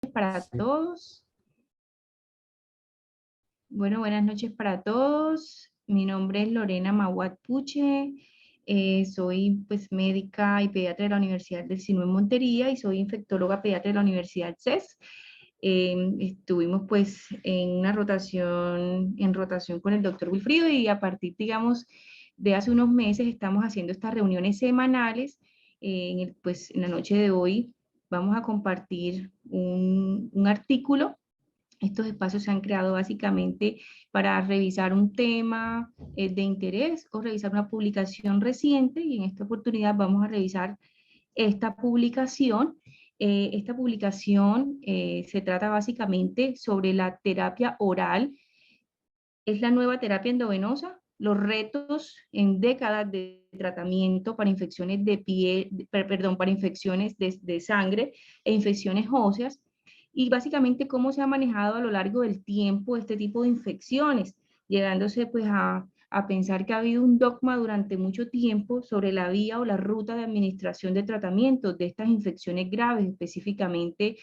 Para todos. Bueno, buenas noches para todos. Mi nombre es Lorena Maguad Puche. Soy pues médica y pediatra de la Universidad del Sinu en Montería y soy infectóloga pediatra de la Universidad CES. Estuvimos pues en rotación con el doctor Wilfrido y a partir, digamos, de hace unos meses estamos haciendo estas reuniones semanales. Pues en la noche de hoy vamos a compartir un artículo. Estos espacios se han creado básicamente para revisar un tema de interés o revisar una publicación reciente, y en esta oportunidad vamos a revisar esta publicación. Esta publicación se trata básicamente sobre la terapia oral. Es la nueva terapia endovenosa, los retos en décadas de tratamiento para infecciones de piel, perdón, para infecciones de sangre e infecciones óseas, y básicamente cómo se ha manejado a lo largo del tiempo este tipo de infecciones, llegándose pues a pensar que ha habido un dogma durante mucho tiempo sobre la vía o la ruta de administración de tratamiento de estas infecciones graves, específicamente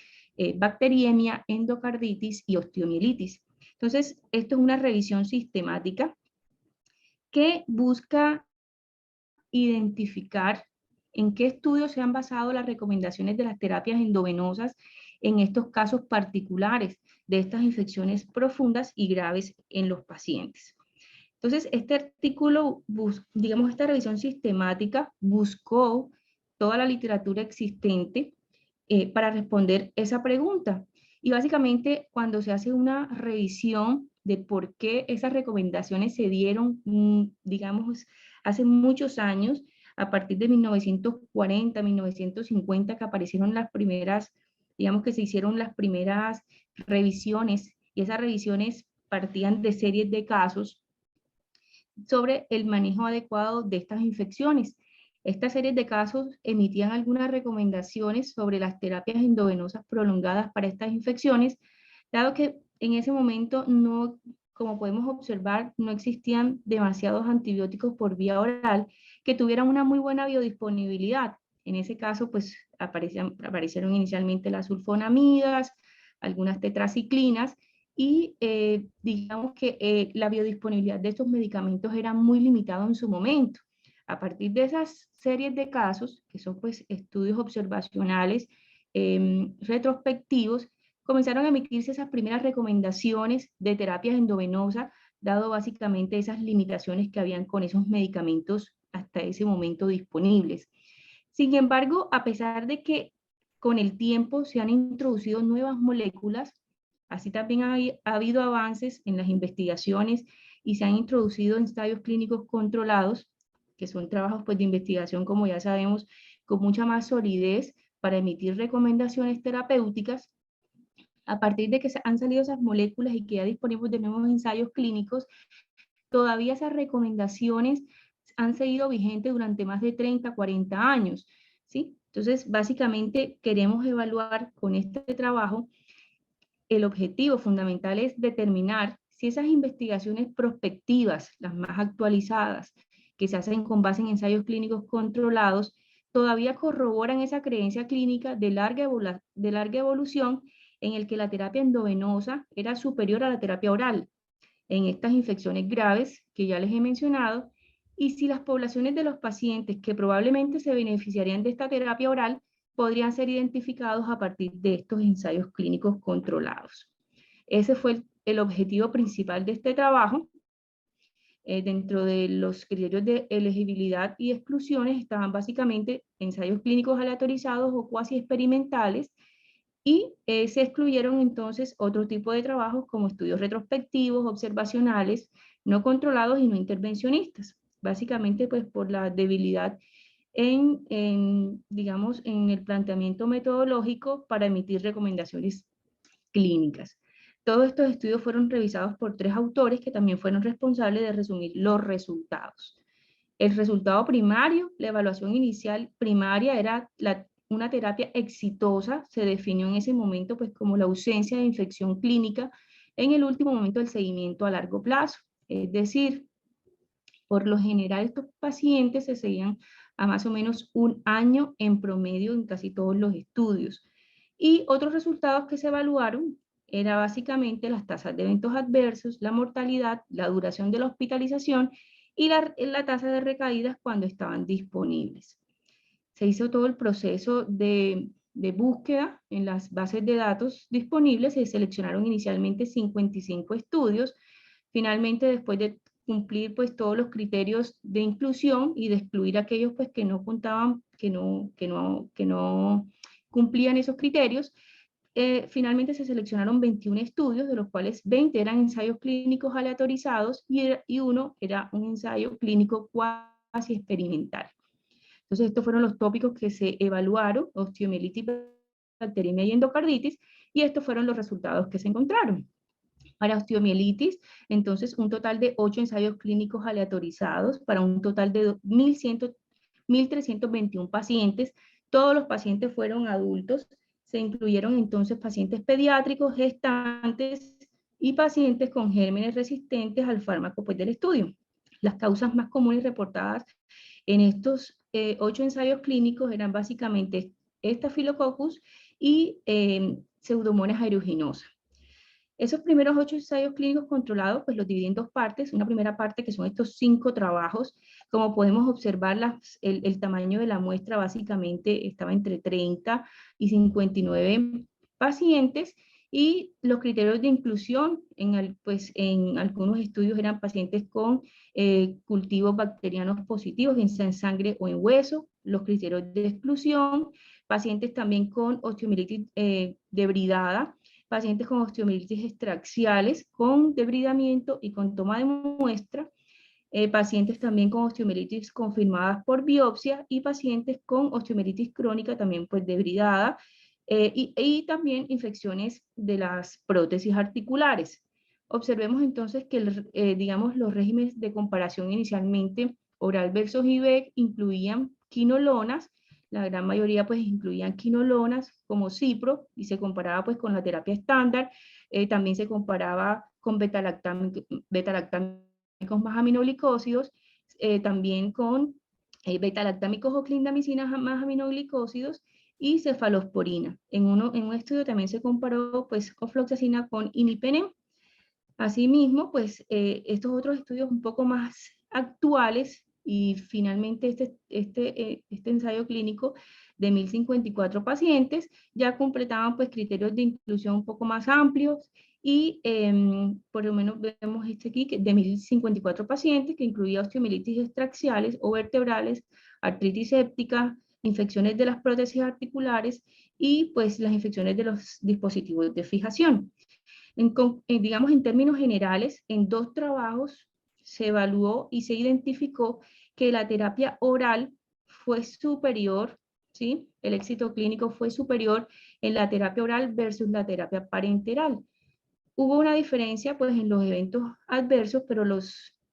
bacteriemia, endocarditis y osteomielitis. Entonces, esto es una revisión sistemática que busca identificar en qué estudios se han basado las recomendaciones de las terapias endovenosas en estos casos particulares de estas infecciones profundas y graves en los pacientes. Entonces, este artículo, digamos, esta revisión sistemática buscó toda la literatura existente para responder esa pregunta. Y básicamente, cuando se hace una revisión de por qué esas recomendaciones se dieron, digamos, hace muchos años, a partir de 1940, 1950, que aparecieron las primeras, digamos que se hicieron las primeras revisiones, y esas revisiones partían de series de casos sobre el manejo adecuado de estas infecciones. Estas series de casos emitían algunas recomendaciones sobre las terapias endovenosas prolongadas para estas infecciones, dado que en ese momento no, como podemos observar, no existían demasiados antibióticos por vía oral que tuvieran una muy buena biodisponibilidad. En ese caso, pues aparecieron inicialmente las sulfonamidas, algunas tetraciclinas, y digamos que la biodisponibilidad de estos medicamentos era muy limitada en su momento. A partir de esas series de casos, que son pues estudios observacionales retrospectivos, comenzaron a emitirse esas primeras recomendaciones de terapias endovenosas, dado básicamente esas limitaciones que habían con esos medicamentos hasta ese momento disponibles. Sin embargo, a pesar de que con el tiempo se han introducido nuevas moléculas, así también ha habido avances en las investigaciones y se han introducido ensayos clínicos controlados, que son trabajos pues, de investigación, como ya sabemos, con mucha más solidez para emitir recomendaciones terapéuticas. A partir de que han salido esas moléculas y que ya disponemos de nuevos ensayos clínicos, todavía esas recomendaciones han seguido vigentes durante más de 30, 40 años, ¿sí? Entonces, básicamente queremos evaluar con este trabajo. El objetivo fundamental es determinar si esas investigaciones prospectivas, las más actualizadas, que se hacen con base en ensayos clínicos controlados, todavía corroboran esa creencia clínica de larga evolución en el que la terapia endovenosa era superior a la terapia oral en estas infecciones graves que ya les he mencionado, y si las poblaciones de los pacientes que probablemente se beneficiarían de esta terapia oral podrían ser identificados a partir de estos ensayos clínicos controlados. Ese fue el objetivo principal de este trabajo. Dentro de los criterios de elegibilidad y exclusiones estaban básicamente ensayos clínicos aleatorizados o cuasi experimentales, y se excluyeron entonces otro tipo de trabajos como estudios retrospectivos, observacionales, no controlados y no intervencionistas, básicamente pues por la debilidad digamos, en el planteamiento metodológico para emitir recomendaciones clínicas. Todos estos estudios fueron revisados por 3 autores que también fueron responsables de resumir los resultados. El resultado primario, la evaluación inicial primaria era una terapia exitosa, se definió en ese momento pues como la ausencia de infección clínica en el último momento del seguimiento a largo plazo. Es decir, por lo general estos pacientes se seguían a más o menos un año en promedio en casi todos los estudios. Y otros resultados que se evaluaron era básicamente las tasas de eventos adversos, la mortalidad, la duración de la hospitalización y la tasa de recaídas cuando estaban disponibles. Se hizo todo el proceso de búsqueda en las bases de datos disponibles. Se seleccionaron inicialmente 55 estudios. Finalmente, después de cumplir pues todos los criterios de inclusión y de excluir aquellos pues que no contaban, que no cumplían esos criterios, finalmente se seleccionaron 21 estudios, de los cuales 20 eran ensayos clínicos aleatorizados y uno era un ensayo clínico cuasi experimental. Entonces, estos fueron los tópicos que se evaluaron: osteomielitis, bacteriemia y endocarditis, y estos fueron los resultados que se encontraron. Para osteomielitis, entonces, un total de 8 ensayos clínicos aleatorizados para un total de 1.321 pacientes. Todos los pacientes fueron adultos. Se incluyeron entonces pacientes pediátricos, gestantes y pacientes con gérmenes resistentes al fármaco pues, del estudio. Las causas más comunes reportadas en estos 8 ensayos clínicos eran básicamente Staphylococcus y Pseudomonas aeruginosa. Esos primeros 8 ensayos clínicos controlados, pues los dividí en dos partes. Una primera parte que son estos 5 trabajos. Como podemos observar, el tamaño de la muestra básicamente estaba entre 30 y 59 pacientes, y los criterios de inclusión pues en algunos estudios eran pacientes con cultivos bacterianos positivos en sangre o en hueso. Los criterios de exclusión: pacientes también con osteomielitis debridada, pacientes con osteomielitis extraxiales, con debridamiento y con toma de muestra, pacientes también con osteomielitis confirmadas por biopsia y pacientes con osteomielitis crónica también pues debridada, y también infecciones de las prótesis articulares. Observemos entonces que digamos, los regímenes de comparación inicialmente, oral versus IVEC, incluían quinolonas. La gran mayoría pues incluían quinolonas como cipro y se comparaba pues con la terapia estándar. También se comparaba con betalactámicos más aminoglicósidos, también con beta-lactámicos o clindamicinas más aminoglicósidos y cefalosporina. En un estudio también se comparó pues ofloxacina con imipenem. Asimismo, pues estos otros estudios un poco más actuales, y finalmente este ensayo clínico de 1.054 pacientes ya completaban pues criterios de inclusión un poco más amplios, y por lo menos vemos este aquí que de 1.054 pacientes, que incluía osteomielitis extraxiales o vertebrales, artritis séptica, infecciones de las prótesis articulares y pues las infecciones de los dispositivos de fijación. Digamos, en términos generales, en 2 trabajos se evaluó y se identificó que la terapia oral fue superior, ¿sí? El éxito clínico fue superior en la terapia oral versus la terapia parenteral. Hubo una diferencia pues en los eventos adversos, pero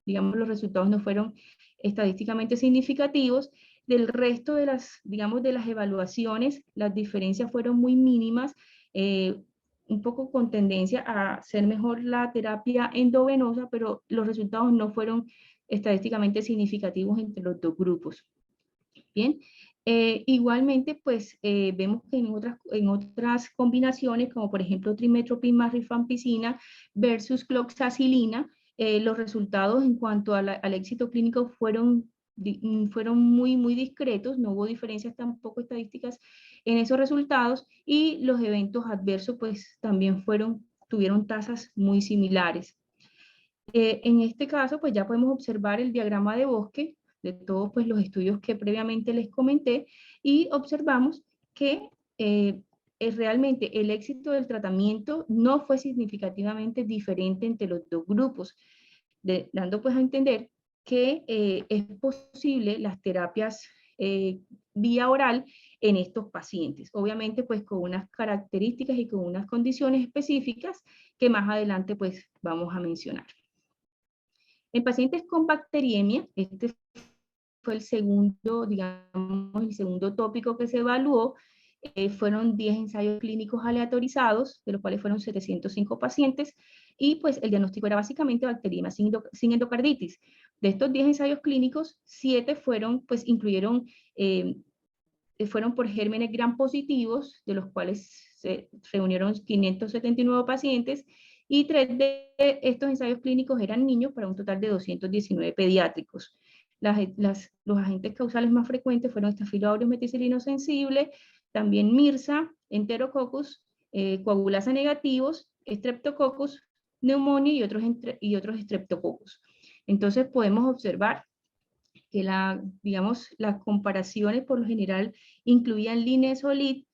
digamos, los resultados no fueron estadísticamente significativos. Del resto de digamos, de las evaluaciones, las diferencias fueron muy mínimas, un poco con tendencia a ser mejor la terapia endovenosa, pero los resultados no fueron estadísticamente significativos entre los 2 grupos. Bien, igualmente, pues vemos que en otras combinaciones, como por ejemplo trimetoprim más rifampicina versus cloxacilina, los resultados en cuanto al éxito clínico fueron muy discretos. No hubo diferencias tampoco estadísticas en esos resultados, y los eventos adversos pues también tuvieron tasas muy similares. En este caso, pues ya podemos observar el diagrama de bosque de todos pues, los estudios que previamente les comenté, y observamos que realmente el éxito del tratamiento no fue significativamente diferente entre los 2 grupos, dando pues a entender que es posible las terapias vía oral en estos pacientes, obviamente pues con unas características y con unas condiciones específicas que más adelante pues vamos a mencionar. En pacientes con bacteriemia, este fue el segundo, digamos, el segundo tópico que se evaluó. Fueron 10 ensayos clínicos aleatorizados, de los cuales fueron 705 pacientes, y pues el diagnóstico era básicamente bacteriemia sin endocarditis. De estos 10 ensayos clínicos, 7 fueron por gérmenes gram positivos, de los cuales se reunieron 579 pacientes y 3 de estos ensayos clínicos eran niños para un total de 219 pediátricos. Los agentes causales más frecuentes fueron Staphylococcus meticilino sensible, también MRSA, Enterococcus, coagulasa negativos, Streptococcus, neumonía y otros Streptococcus. Entonces podemos observar que digamos, las comparaciones por lo general incluían linezolid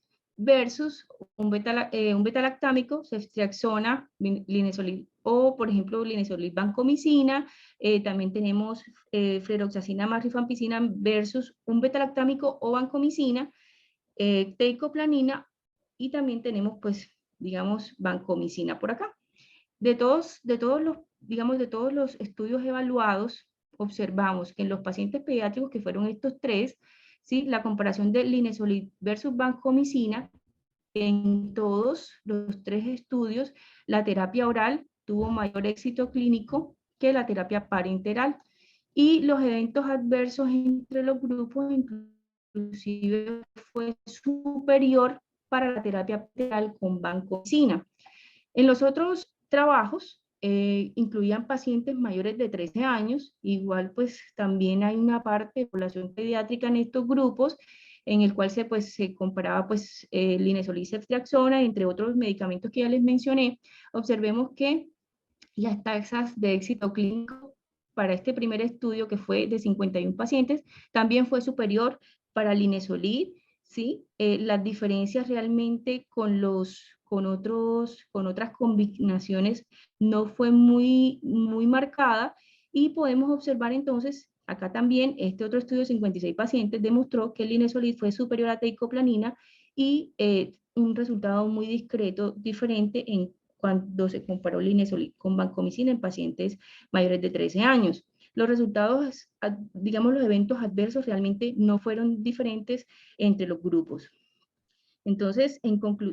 versus un beta-lactámico, ceftriaxona, linezolid, o por ejemplo linezolid vancomicina, también tenemos fluroxacina más rifampicina versus un beta-lactámico o vancomicina, teicoplanina, y también tenemos pues, digamos, vancomicina por acá. De todos los estudios evaluados, observamos que en los pacientes pediátricos, que fueron estos 3, ¿sí? La comparación de linezolid versus vancomicina, en todos los 3 estudios, la terapia oral tuvo mayor éxito clínico que la terapia parenteral. Y los eventos adversos entre los grupos, inclusive, fue superior para la terapia parenteral con vancomicina. En los otros trabajos incluían pacientes mayores de 13 años, igual pues también hay una parte de población pediátrica en estos grupos, en el cual se comparaba pues linezolid, ceftriaxona, entre otros medicamentos que ya les mencioné. Observemos que las tasas de éxito clínico para este primer estudio, que fue de 51 pacientes, también fue superior para linezolid, ¿sí? Las diferencias realmente con otras combinaciones no fue muy marcada, y podemos observar entonces, acá también, este otro estudio de 56 pacientes demostró que el linezolid fue superior a teicoplanina, y un resultado muy discreto, diferente en cuando se comparó linezolid con vancomicina en pacientes mayores de 13 años. Los resultados, digamos, los eventos adversos realmente no fueron diferentes entre los grupos. Entonces,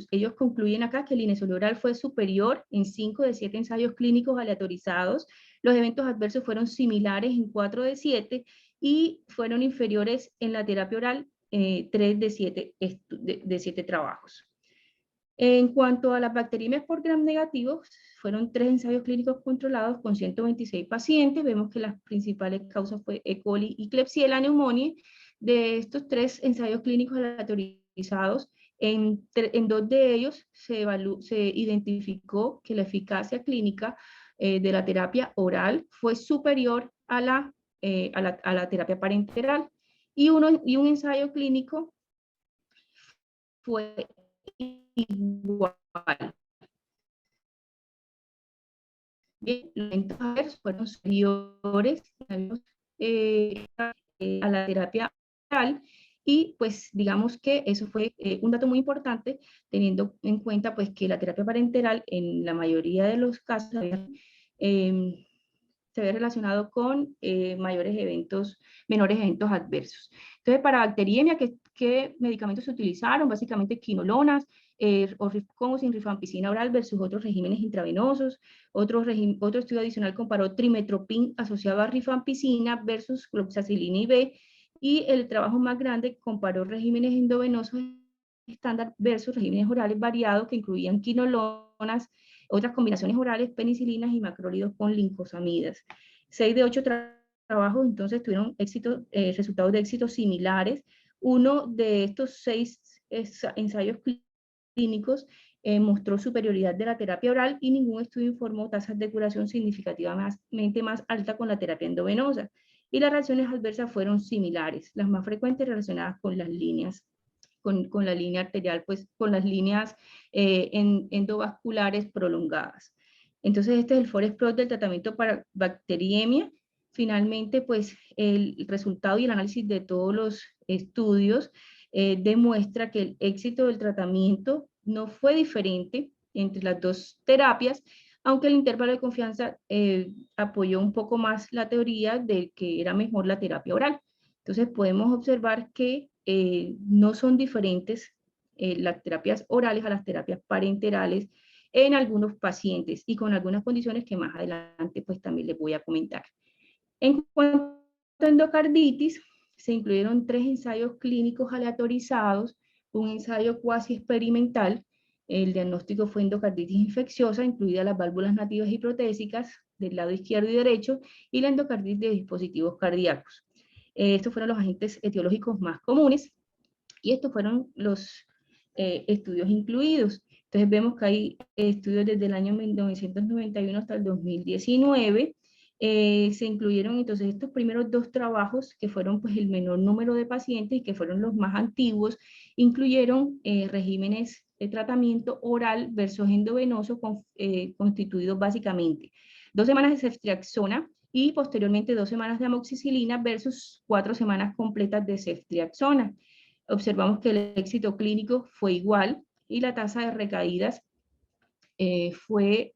ellos concluyen acá que el linezolid oral fue superior en 5 de 7 ensayos clínicos aleatorizados, los eventos adversos fueron similares en 4 de 7 y fueron inferiores en la terapia oral 3 de 7 trabajos. En cuanto a las bacteriemias por gram negativos, fueron 3 ensayos clínicos controlados con 126 pacientes. Vemos que las principales causas fue E. coli y Klebsiella pneumoniae. De estos 3 ensayos clínicos aleatorizados, en 2 de ellos se identificó que la eficacia clínica de la terapia oral fue superior a la terapia parenteral. Y un ensayo clínico fue igual. Bien, los eventos adversos fueron superiores a la terapia oral, y pues digamos que eso fue un dato muy importante, teniendo en cuenta pues que la terapia parenteral en la mayoría de los casos se había relacionado con menores eventos adversos. Entonces, para bacteriemia, ¿qué medicamentos se utilizaron? Básicamente quinolonas, con o sin rifampicina oral versus otros regímenes intravenosos. Otro estudio adicional comparó trimetoprim asociado a rifampicina versus cloxacilina IV, y el trabajo más grande comparó regímenes endovenosos estándar versus regímenes orales variados que incluían quinolonas, otras combinaciones orales, penicilinas y macrólidos con lincosamidas. 6 de 8 trabajos entonces tuvieron resultados de éxito similares. Uno de estos 6 ensayos clínicos mostró superioridad de la terapia oral, y ningún estudio informó tasas de curación significativamente más alta con la terapia endovenosa. Y las reacciones adversas fueron similares, las más frecuentes relacionadas con las líneas, con la línea arterial, pues con las líneas endovasculares prolongadas. Entonces, este es el forest plot del tratamiento para bacteriemia. Finalmente, pues el resultado y el análisis de todos los estudios demuestra que el éxito del tratamiento no fue diferente entre las 2 terapias, aunque el intervalo de confianza apoyó un poco más la teoría de que era mejor la terapia oral. Entonces podemos observar que no son diferentes las terapias orales a las terapias parenterales en algunos pacientes, y con algunas condiciones que más adelante pues también les voy a comentar. En cuanto a endocarditis, se incluyeron 3 ensayos clínicos aleatorizados, un ensayo cuasi experimental, El diagnóstico fue endocarditis infecciosa, incluidas las válvulas nativas y protésicas del lado izquierdo y derecho, y la endocarditis de dispositivos cardíacos. Estos fueron los agentes etiológicos más comunes, y estos fueron los estudios incluidos. Entonces vemos que hay estudios desde el año 1991 hasta el 2019. Se incluyeron entonces estos primeros dos trabajos, que fueron pues el menor número de pacientes y que fueron los más antiguos, incluyeron regímenes de tratamiento oral versus endovenoso constituidos básicamente 2 semanas de ceftriaxona y posteriormente 2 semanas de amoxicilina versus 4 semanas completas de ceftriaxona. Observamos que el éxito clínico fue igual y la tasa de recaídas fue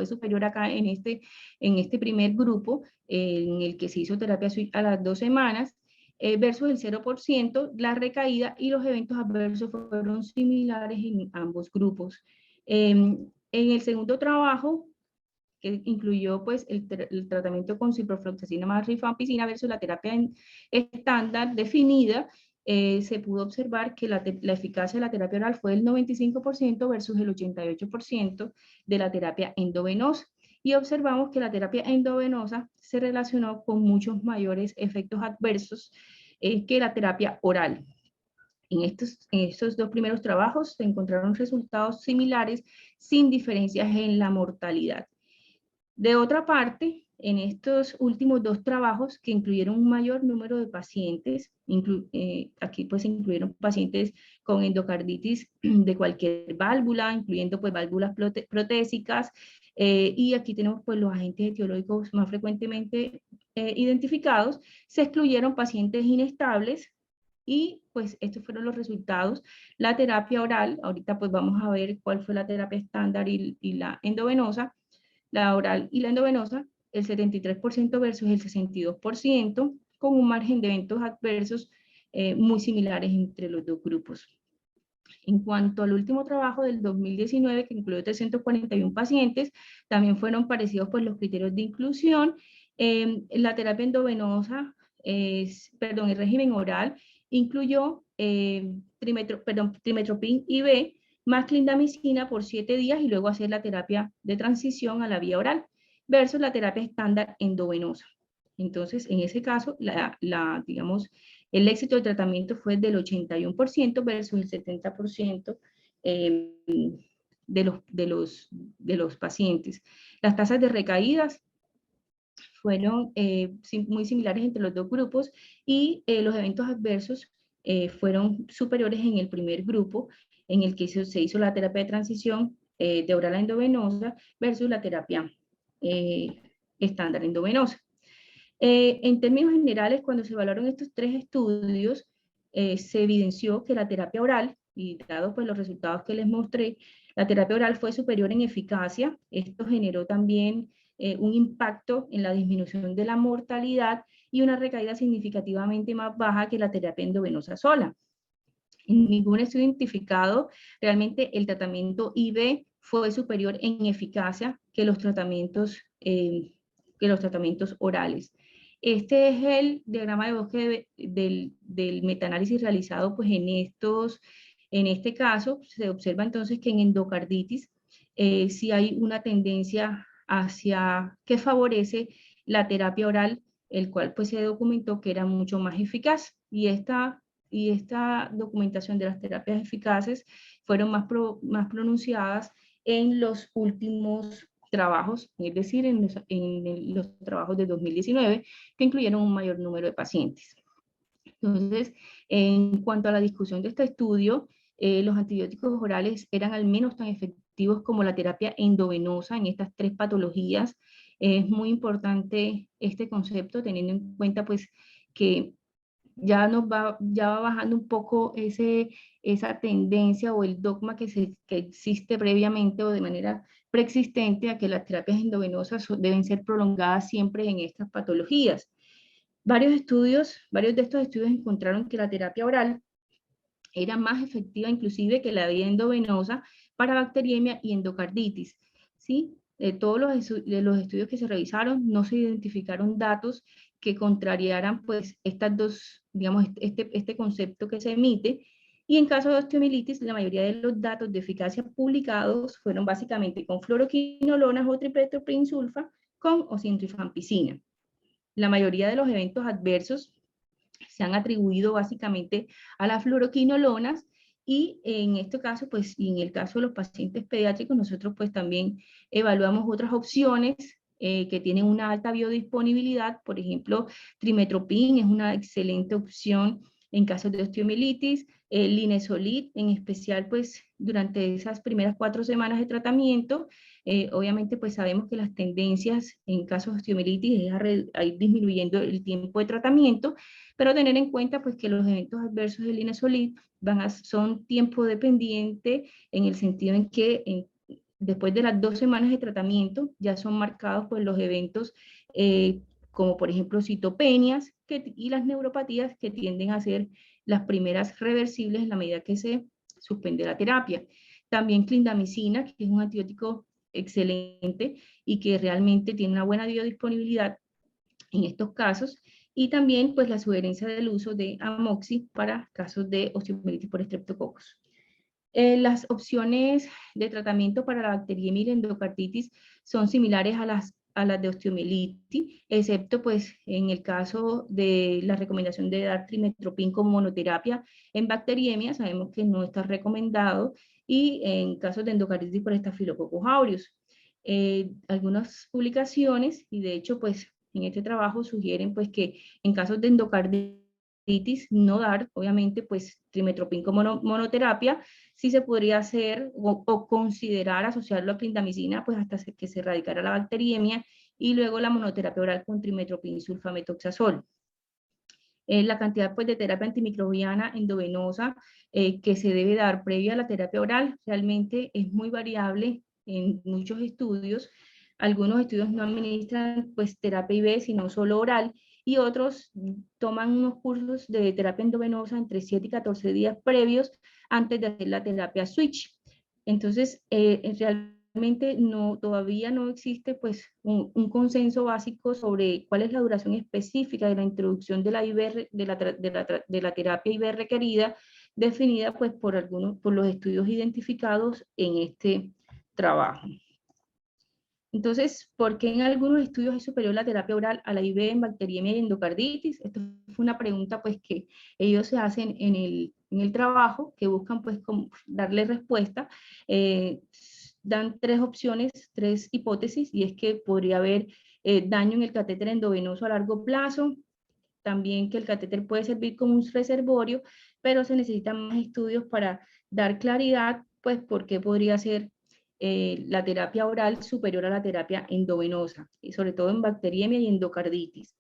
superior acá en este primer grupo, en el que se hizo terapia a las 2 semanas, versus el 0%, la recaída y los eventos adversos fueron similares en ambos grupos. En el segundo trabajo, que incluyó pues el tratamiento con ciprofloxacina más rifampicina versus la terapia estándar definida, se pudo observar que la eficacia de la terapia oral fue del 95% versus el 88% de la terapia endovenosa. Y observamos que la terapia endovenosa se relacionó con muchos mayores efectos adversos que la terapia oral. En estos dos primeros trabajos se encontraron resultados similares sin diferencias en la mortalidad. De otra parte, en estos últimos dos trabajos que incluyeron un mayor número de pacientes, aquí pues se incluyeron pacientes con endocarditis de cualquier válvula, incluyendo pues válvulas protésicas, y aquí tenemos pues los agentes etiológicos más frecuentemente identificados. Se excluyeron pacientes inestables y pues estos fueron los resultados. La terapia oral, ahorita pues vamos a ver cuál fue la terapia estándar y la endovenosa. La oral y la endovenosa, el 73% versus el 62%, con un margen de eventos adversos muy similares entre los dos grupos. En cuanto al último trabajo del 2019, que incluyó 341 pacientes, también fueron parecidos pues, los criterios de inclusión. La terapia endovenosa, el régimen oral, incluyó trimetoprim IV más clindamicina por 7 días y luego hacer la terapia de transición a la vía oral, versus la terapia estándar endovenosa. Entonces, en ese caso, digamos, el éxito del tratamiento fue del 81% versus el 70% de los pacientes. Las tasas de recaídas fueron muy similares entre los dos grupos y los eventos adversos fueron superiores en el primer grupo, en el que se hizo la terapia de transición de oral a endovenosa versus la terapia estándar endovenosa. En términos generales, cuando se evaluaron estos tres estudios, se evidenció que la terapia oral, y dado pues, los resultados que les mostré, la terapia oral fue superior en eficacia. Esto generó también un impacto en la disminución de la mortalidad y una recaída significativamente más baja que la terapia endovenosa sola. En ningún estudio identificado, realmente el tratamiento IV fue superior en eficacia que los tratamientos orales. Este es el diagrama de bosque del metaanálisis realizado pues, en este caso. Se observa entonces que en endocarditis sí hay una tendencia hacia que favorece la terapia oral, el cual pues se documentó que era mucho más eficaz. Y esta documentación de las terapias eficaces fueron más pronunciadas en los últimos trabajos, es decir, en los trabajos de 2019, que incluyeron un mayor número de pacientes. Entonces, en cuanto a la discusión de este estudio, los antibióticos orales eran al menos tan efectivos como la terapia endovenosa en estas tres patologías. Es muy importante este concepto, teniendo en cuenta pues que ya va bajando un poco esa tendencia o el dogma que existe previamente o de manera preexistente a que las terapias endovenosas deben ser prolongadas siempre en estas patologías. Varios de estos estudios encontraron que la terapia oral era más efectiva inclusive que la vía endovenosa para bacteriemia y endocarditis, ¿sí? De todos de los estudios que se revisaron, no se identificaron datos que contrariaran pues estas dos, digamos, este concepto que se emite, Y en caso de osteomielitis, la mayoría de los datos de eficacia publicados fueron básicamente con fluoroquinolonas o tripletoprim sulfa con o sin rifampicina. La mayoría de los eventos adversos se han atribuido básicamente a las fluoroquinolonas y en este caso, pues, y en el caso de los pacientes pediátricos, nosotros pues también evaluamos otras opciones que tienen una alta biodisponibilidad. Por ejemplo, trimetoprim es una excelente opción en casos de osteomielitis, el linezolid en especial pues durante esas primeras 4 semanas de tratamiento. Obviamente pues sabemos que las tendencias en casos de osteomielitis es a ir disminuyendo el tiempo de tratamiento, pero tener en cuenta pues que los eventos adversos del linezolid son tiempo dependiente en el sentido en que después de las 2 semanas de tratamiento ya son marcados pues los eventos como por ejemplo citopenias y las neuropatías que tienden a ser las primeras reversibles en la medida que se suspende la terapia. También clindamicina, que es un antibiótico excelente y que realmente tiene una buena biodisponibilidad en estos casos, y también pues la sugerencia del uso de amoxi para casos de osteomielitis por estreptococos. Las opciones de tratamiento para la bacteriemia y la endocarditis son similares a las de osteomielitis, excepto pues en el caso de la recomendación de dar trimetoprim como monoterapia en bacteriemia, sabemos que no está recomendado, y en casos de endocarditis por Staphylococcus aureus. Algunas publicaciones, y de hecho pues en este trabajo sugieren pues que en casos de endocarditis no dar, obviamente, pues trimetoprim como monoterapia, sí se podría hacer o considerar asociarlo a clindamicina, pues hasta que se erradicara la bacteriemia, y luego la monoterapia oral con trimetoprim sulfametoxazol. La cantidad pues, de terapia antimicrobiana endovenosa que se debe dar previa a la terapia oral realmente es muy variable en muchos estudios. Algunos estudios no administran pues, terapia IV, sino solo oral, y otros toman unos cursos de terapia endovenosa entre 7 y 14 días previos antes de hacer la terapia switch. Entonces, realmente todavía no existe pues, un consenso básico sobre cuál es la duración específica de la introducción de la, IV, de la terapia IV requerida, definida pues, por los estudios identificados en este trabajo. Entonces, ¿por qué en algunos estudios es superior la terapia oral a la IV en bacteriemia y endocarditis? Esto fue una pregunta pues, que ellos se hacen en el trabajo, que buscan pues, darle respuesta. Dan 3 opciones, 3 hipótesis, y es que podría haber daño en el catéter endovenoso a largo plazo, también que el catéter puede servir como un reservorio, pero se necesitan más estudios para dar claridad, pues, por qué podría ser la terapia oral superior a la terapia endovenosa, y sobre todo en bacteriemia y endocarditis.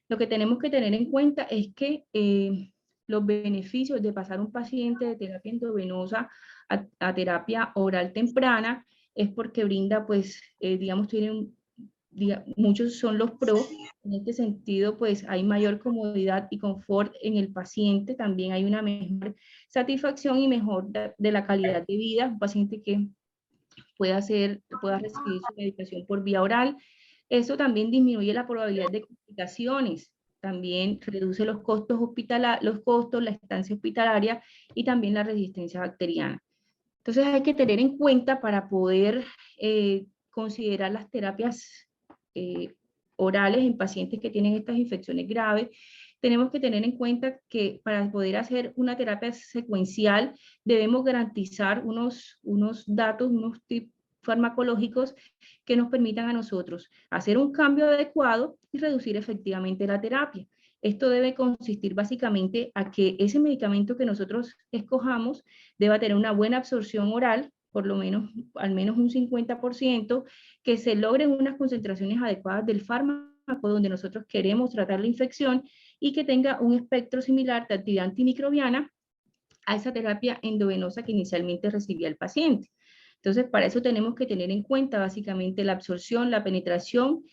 Lo que tenemos que tener en cuenta es que los beneficios de pasar un paciente de terapia endovenosa a terapia oral temprana es porque brinda, pues, digamos, muchos son los pros. En este sentido, pues, hay mayor comodidad y confort en el paciente, también hay una mejor satisfacción y mejor de la calidad de vida, un paciente que pueda recibir su medicación por vía oral. Eso también disminuye la probabilidad de complicaciones, también reduce los costos la estancia hospitalaria y también la resistencia bacteriana. Entonces hay que tener en cuenta para poder considerar las terapias orales en pacientes que tienen estas infecciones graves. Tenemos que tener en cuenta que para poder hacer una terapia secuencial debemos garantizar unos datos, unos tips farmacológicos que nos permitan a nosotros hacer un cambio adecuado y reducir efectivamente la terapia. Esto debe consistir básicamente a que ese medicamento que nosotros escojamos deba tener una buena absorción oral, por lo menos, al menos un 50%, que se logren unas concentraciones adecuadas del fármaco donde nosotros queremos tratar la infección y que tenga un espectro similar de actividad antimicrobiana a esa terapia endovenosa que inicialmente recibía el paciente. Entonces, para eso tenemos que tener en cuenta básicamente la absorción, la penetración,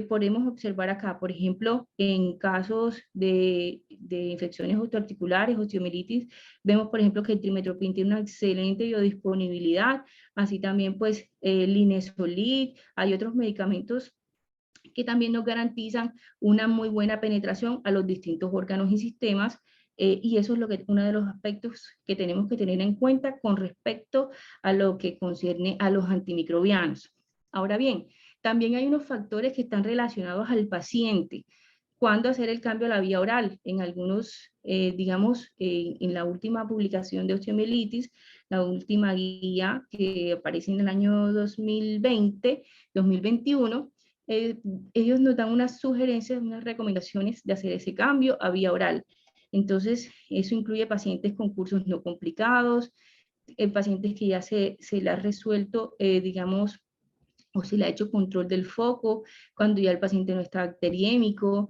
podemos observar acá, por ejemplo, en casos de infecciones osteoarticulares, osteomielitis, vemos, por ejemplo, que el trimetoprim tiene una excelente biodisponibilidad, así también, pues, linezolid, hay otros medicamentos que también nos garantizan una muy buena penetración a los distintos órganos y sistemas y eso es uno de los aspectos que tenemos que tener en cuenta con respecto a lo que concierne a los antimicrobianos. Ahora bien, también hay unos factores que están relacionados al paciente. ¿Cuándo hacer el cambio a la vía oral? En algunos, digamos, en la última publicación de osteomielitis, la última guía que aparece en el año 2020, 2021, ellos nos dan unas sugerencias, unas recomendaciones de hacer ese cambio a vía oral. Entonces, eso incluye pacientes con cursos no complicados, pacientes que ya se le ha resuelto, digamos, o se le ha hecho control del foco, cuando ya el paciente no está bacteriémico,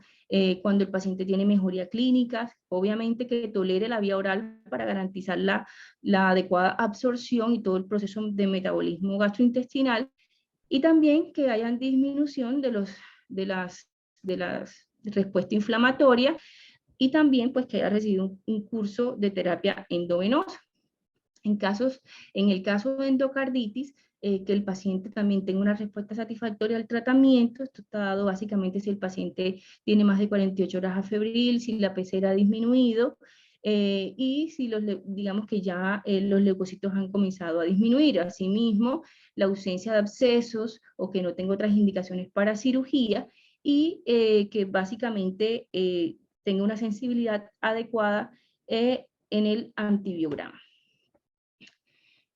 cuando el paciente tiene mejoría clínica, obviamente que tolere la vía oral para garantizar la adecuada absorción y todo el proceso de metabolismo gastrointestinal, y también que haya disminución de las respuesta inflamatoria, y también pues que haya recibido un curso de terapia endovenosa. En el caso de endocarditis, que el paciente también tenga una respuesta satisfactoria al tratamiento. Esto está dado básicamente si el paciente tiene más de 48 horas afebril, si la PCR ha disminuido, y si digamos que ya los leucocitos han comenzado a disminuir. Asimismo, la ausencia de abscesos o que no tenga otras indicaciones para cirugía, y que básicamente tenga una sensibilidad adecuada en el antibiograma.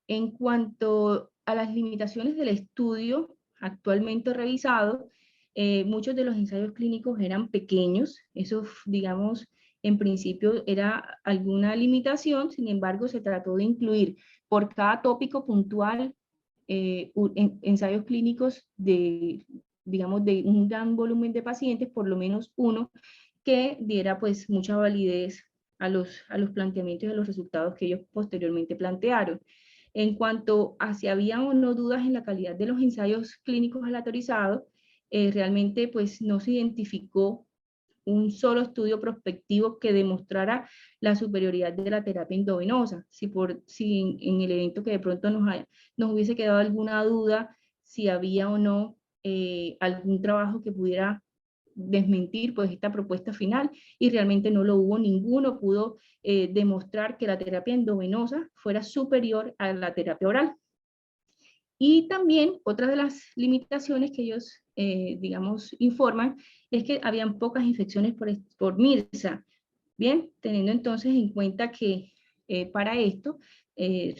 En cuanto a las limitaciones del estudio actualmente revisado, muchos de los ensayos clínicos eran pequeños. Eso, digamos, en principio era alguna limitación. Sin embargo, se trató de incluir por cada tópico puntual ensayos clínicos digamos, de un gran volumen de pacientes, por lo menos uno, que diera pues mucha validez a los planteamientos y a los resultados que ellos posteriormente plantearon. En cuanto a si había o no dudas en la calidad de los ensayos clínicos aleatorizados, realmente pues no se identificó un solo estudio prospectivo que demostrara la superioridad de la terapia endovenosa. Si en el evento que de pronto nos hubiese quedado alguna duda, si había o no algún trabajo que pudiera desmentir pues esta propuesta final, y realmente no lo hubo. Ninguno pudo demostrar que la terapia endovenosa fuera superior a la terapia oral. Y también otra de las limitaciones que ellos, digamos, informan es que habían pocas infecciones por MRSA. Bien, teniendo entonces en cuenta que para esto,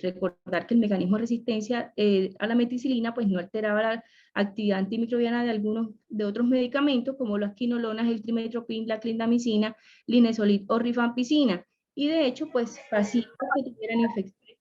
recordar que el mecanismo de resistencia a la meticilina pues no alteraba la actividad antimicrobiana de otros medicamentos como las quinolonas, el trimestoprim, la clindamicina, linezolid o rifampicina. Y de hecho, pues pacientes que tuvieran infecciones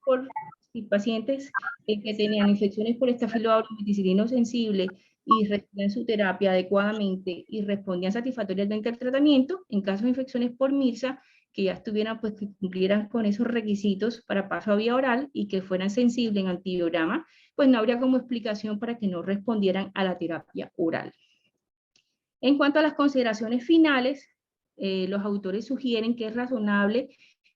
pacientes que tenían infecciones por estafiloaureus meticilino sensible y recibían su terapia adecuadamente y respondían satisfactoriamente al tratamiento, en caso de infecciones por MRSA, que ya estuvieran, pues que cumplieran con esos requisitos para paso a vía oral y que fueran sensibles en antibiograma, pues no habría como explicación para que no respondieran a la terapia oral. En cuanto a las consideraciones finales, los autores sugieren que es razonable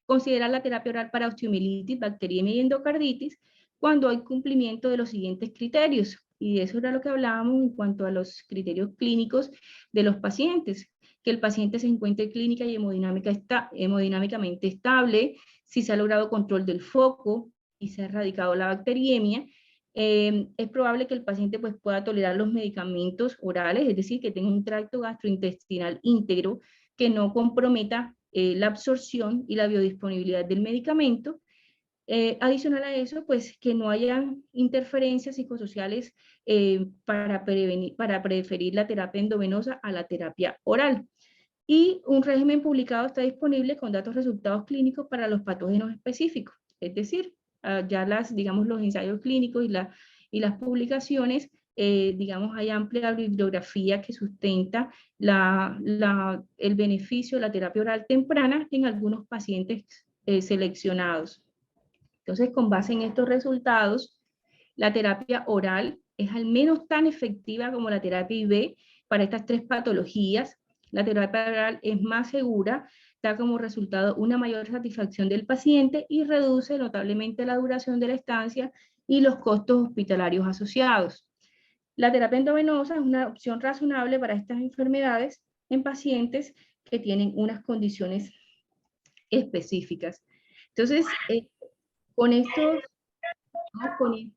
considerar la terapia oral para osteomielitis, bacteriemia y endocarditis cuando hay cumplimiento de los siguientes criterios. Y eso era lo que hablábamos en cuanto a los criterios clínicos de los pacientes: que el paciente se encuentre clínica y hemodinámicamente estable, si se ha logrado control del foco y se ha erradicado la bacteriemia. Es probable que el paciente pues, pueda tolerar los medicamentos orales, es decir, que tenga un tracto gastrointestinal íntegro, que no comprometa la absorción y la biodisponibilidad del medicamento. Adicional a eso, pues que no haya interferencias psicosociales para preferir la terapia endovenosa a la terapia oral. Y un régimen publicado está disponible con datos resultados clínicos para los patógenos específicos. Es decir, ya digamos, los ensayos clínicos y las publicaciones, digamos, hay amplia bibliografía que sustenta el beneficio de la terapia oral temprana en algunos pacientes seleccionados. Entonces, con base en estos resultados, la terapia oral es al menos tan efectiva como la terapia IV para estas tres patologías. La terapia oral es más segura, da como resultado una mayor satisfacción del paciente y reduce notablemente la duración de la estancia y los costos hospitalarios asociados. La terapia endovenosa es una opción razonable para estas enfermedades en pacientes que tienen unas condiciones específicas. Entonces, con esto,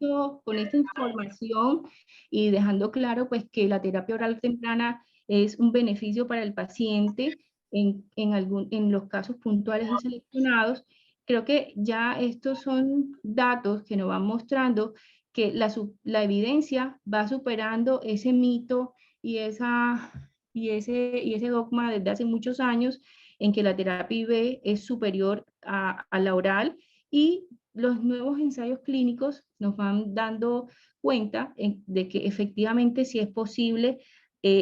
¿no? Con esta información y dejando claro pues que la terapia oral temprana es un beneficio para el paciente en los casos puntuales y seleccionados, creo que ya estos son datos que nos van mostrando que la evidencia va superando ese mito y, y ese dogma desde hace muchos años en que la terapia IV es superior a la oral, y los nuevos ensayos clínicos nos van dando cuenta de que efectivamente sí es posible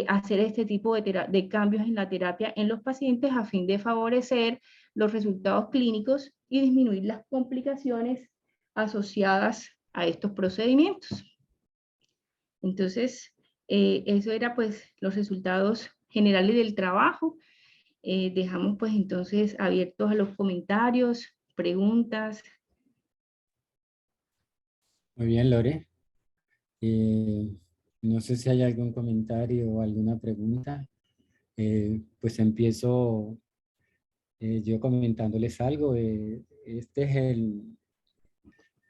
hacer este tipo de cambios en la terapia en los pacientes a fin de favorecer los resultados clínicos y disminuir las complicaciones asociadas a estos procedimientos. Entonces, eso era pues los resultados generales del trabajo. Dejamos pues entonces abiertos a los comentarios, preguntas. Muy bien, Lore. Eh, no sé si hay algún comentario o alguna pregunta. Pues empiezo yo comentándoles algo. Este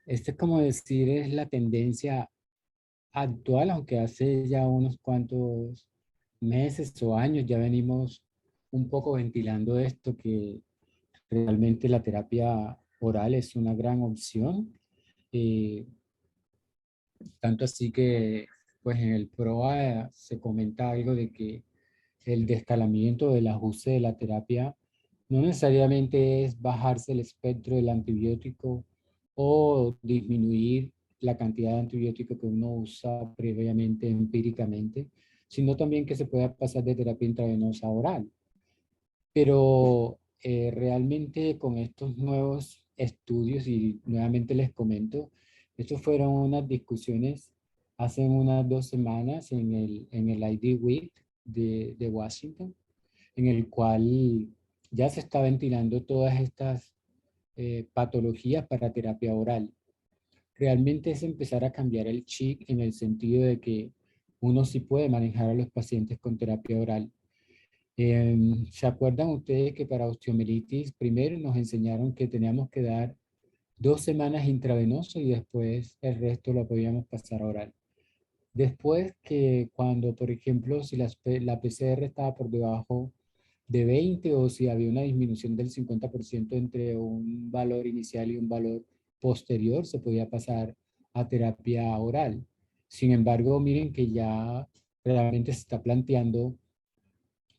es como decir, es la tendencia actual, aunque hace ya unos cuantos meses o años ya venimos un poco ventilando esto, que realmente la terapia oral es una gran opción. Eh, Tanto así que, pues en el PROA se comenta algo de que el descalamiento del ajuste de la terapia no necesariamente es bajarse el espectro del antibiótico o disminuir la cantidad de antibiótico que uno usa previamente empíricamente, sino también que se pueda pasar de terapia intravenosa a oral. Pero realmente con estos nuevos estudios, y nuevamente les comento, estos fueron unas discusiones hace unas 2 semanas en el ID Week de Washington, en el cual ya se está ventilando todas estas patologías para terapia oral. Realmente es empezar a cambiar el chip en el sentido de que uno sí puede manejar a los pacientes con terapia oral. ¿Se acuerdan ustedes que para osteomielitis primero nos enseñaron que teníamos que dar 2 semanas intravenoso y después el resto lo podíamos pasar a oral? Después que cuando, por ejemplo, si la PCR estaba por debajo de 20 o si había una disminución del 50% entre un valor inicial y un valor posterior, se podía pasar a terapia oral. Sin embargo, miren que ya realmente se está planteando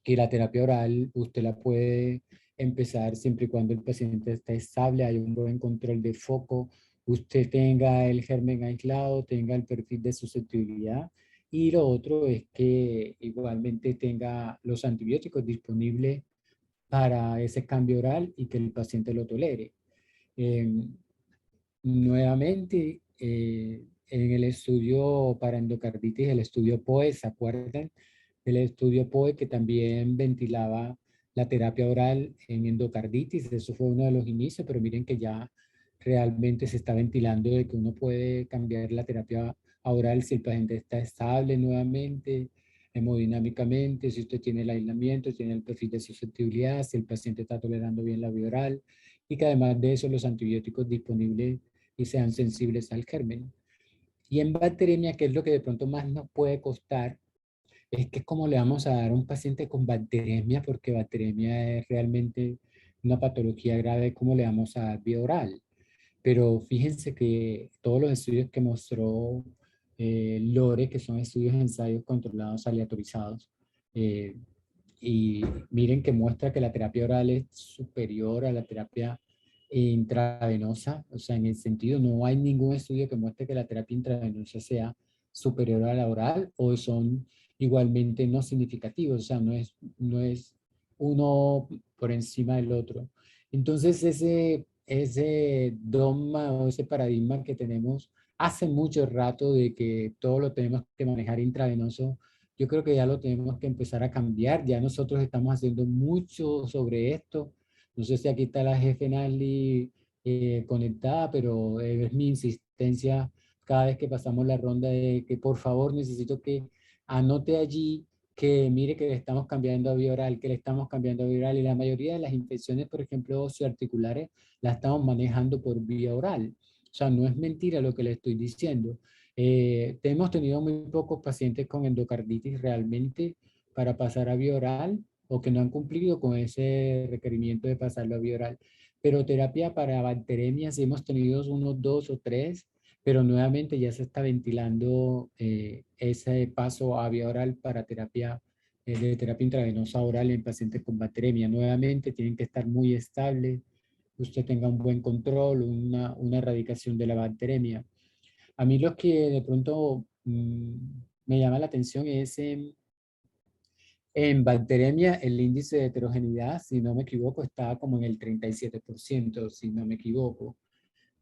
que la terapia oral usted la puede empezar siempre y cuando el paciente esté estable, haya un buen control de foco, usted tenga el germen aislado, tenga el perfil de susceptibilidad. Y lo otro es que igualmente tenga los antibióticos disponibles para ese cambio oral y que el paciente lo tolere. Eh, Nuevamente, en el estudio para endocarditis, el estudio POE, ¿se acuerdan? El estudio POE que también ventilaba la terapia oral en endocarditis, eso fue uno de los inicios, pero miren que ya realmente se está ventilando de que uno puede cambiar la terapia oral si el paciente está estable nuevamente, hemodinámicamente, si usted tiene el aislamiento, tiene el perfil de susceptibilidad, si el paciente está tolerando bien la vía oral, y que además de eso los antibióticos disponibles y sean sensibles al germen. Y en bacteremia, que es lo que de pronto más nos puede costar, es que cómo le vamos a dar a un paciente con bacteremia, porque bacteremia es realmente una patología grave, cómo le vamos a dar vía oral. Pero fíjense que todos los estudios que mostró Lore, que son estudios de ensayos controlados aleatorizados, eh, y miren que muestra que la terapia oral es superior a la terapia intravenosa, o sea, en el sentido, no hay ningún estudio que muestre que la terapia intravenosa sea superior a la oral o son igualmente no significativos, o sea, no es uno por encima del otro. Entonces, ese dogma o ese paradigma que tenemos hace mucho rato de que todo lo tenemos que manejar intravenoso, yo creo que ya lo tenemos que empezar a cambiar. Ya nosotros estamos haciendo mucho sobre esto. No sé si aquí está la jefe Nali conectada, pero es mi insistencia cada vez que pasamos la ronda de que por favor necesito que anote allí que mire que le estamos cambiando a vía oral, que le estamos cambiando a vía oral, y la mayoría de las infecciones, por ejemplo, osteoarticulares, las estamos manejando por vía oral. O sea, no es mentira lo que le estoy diciendo. Hemos tenido muy pocos pacientes con endocarditis realmente para pasar a vía oral o que no han cumplido con ese requerimiento de pasarlo a vía oral. Pero terapia para bacteremias sí hemos tenido unos 2 o 3, pero nuevamente ya se está ventilando ese paso a vía oral para terapia de terapia intravenosa oral en pacientes con bacteremia. Nuevamente tienen que estar muy estables, usted tenga un buen control, una erradicación de la bacteremia. A mí lo que de pronto me llama la atención es en bacteremia el índice de heterogeneidad, si no me equivoco, estaba como en el 37%, si no me equivoco.